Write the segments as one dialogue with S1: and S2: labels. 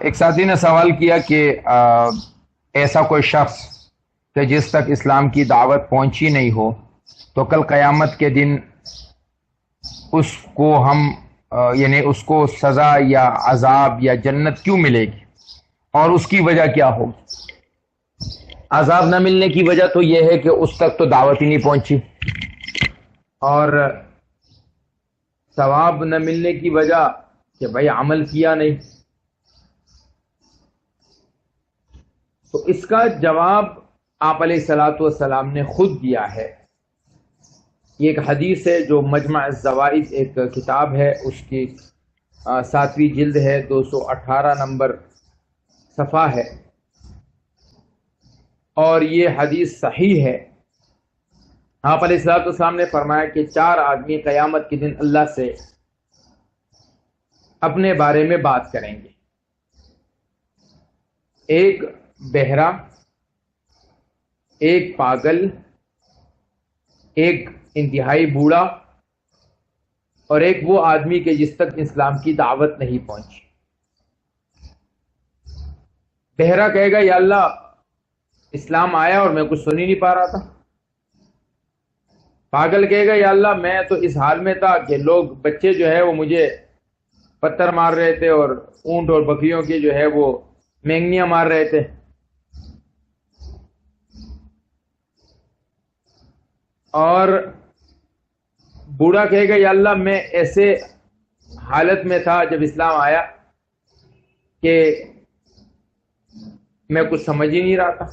S1: ایک ساتھی نے سوال کیا کہ ایسا کوئی شخص کہ جس تک اسلام کی دعوت پہنچی نہیں ہو تو کل قیامت کے دن اس کو یعنی اس کو سزا یا عذاب یا جنت کیوں ملے گی اور اس کی وجہ کیا ہوگی؟ عذاب نہ ملنے کی وجہ تو یہ ہے کہ اس تک تو دعوت ہی نہیں پہنچی، اور ثواب نہ ملنے کی وجہ کہ بھائی عمل کیا نہیں۔ تو اس کا جواب آپ علیہ الصلوۃ والسلام نے خود دیا ہے۔ یہ ایک حدیث ہے جو مجمع الزوائد ایک کتاب ہے، اس کی 7ویں جلد ہے، 218 نمبر صفحہ ہے، اور یہ حدیث صحیح ہے۔ آپ علیہ الصلوۃ والسلام نے فرمایا کہ 4 آدمی قیامت کے دن اللہ سے اپنے بارے میں بات کریں گے، ایک بہرا، ایک پاگل، ایک انتہائی بوڑھا، اور ایک وہ آدمی کہ جس تک اسلام کی دعوت نہیں پہنچی۔ بہرا کہے گا یا اللہ اسلام آیا اور میں کچھ سن ہی نہیں پا رہا تھا۔ پاگل کہے گا یا اللہ میں تو اس حال میں تھا کہ لوگ بچے جو ہے وہ مجھے پتھر مار رہے تھے اور اونٹ اور بکریوں کے جو ہے وہ مینگنیاں مار رہے تھے۔ اور بوڑھا کہے گا یا اللہ میں ایسے حالت میں تھا جب اسلام آیا کہ میں کچھ سمجھ ہی نہیں رہا تھا،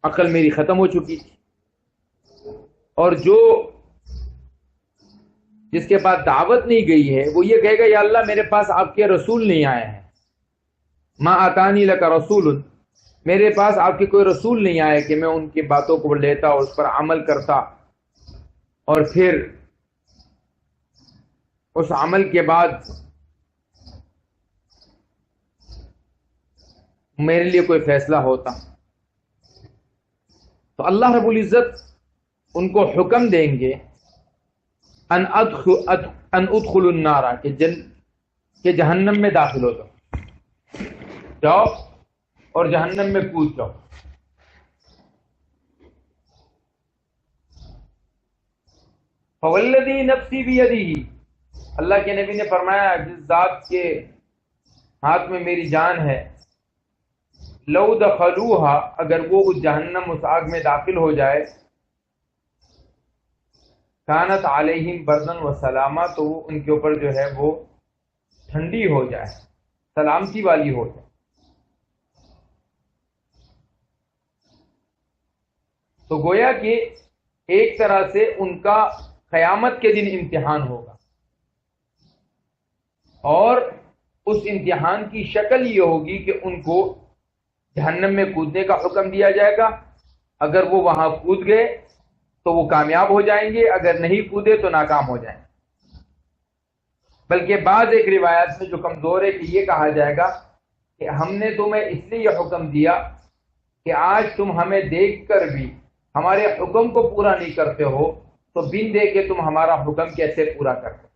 S1: عقل میری ختم ہو چکی تھی۔ اور جس کے پاس دعوت نہیں گئی ہے وہ یہ کہے گا یا اللہ میرے پاس آپ کے رسول نہیں آئے ہیں، ما آتانی لک رسول، میرے پاس آپ کے کوئی رسول نہیں آئے کہ میں ان کی باتوں کو لیتا اور اس پر عمل کرتا، اور پھر اس عمل کے بعد میرے لیے کوئی فیصلہ ہوتا۔ تو اللہ رب العزت ان کو حکم دیں گے ان ادخل النار، کہ جہنم میں داخل ہو جاؤ اور جہنم میں کود جاؤ۔ فوالذی نفسی بیدہ، اللہ کے نبی نے فرمایا جس ذات کے ہاتھ میں میری جان ہے، لو دخلوہا، اگر وہ اس جہنم اس آگ میں داخل ہو جائے، کانت علیہم بردن و سلاما، تو وہ ان کے اوپر جو ہے وہ ٹھنڈی ہو جائے، سلامتی والی ہو جائے۔ تو گویا کہ ایک طرح سے ان کا قیامت کے دن امتحان ہوگا، اور اس امتحان کی شکل یہ ہوگی کہ ان کو جہنم میں کودنے کا حکم دیا جائے گا۔ اگر وہ وہاں کود گئے تو وہ کامیاب ہو جائیں گے، اگر نہیں کودے تو ناکام ہو جائیں گے۔ بلکہ بعض ایک روایات میں جو کمزور ہے کہ یہ کہا جائے گا کہ ہم نے تمہیں اس لیے یہ حکم دیا کہ آج تم ہمیں دیکھ کر بھی ہمارے حکم کو پورا نہیں کرتے ہو، تو بن دے کے تم ہمارا حکم کیسے پورا کرتے؟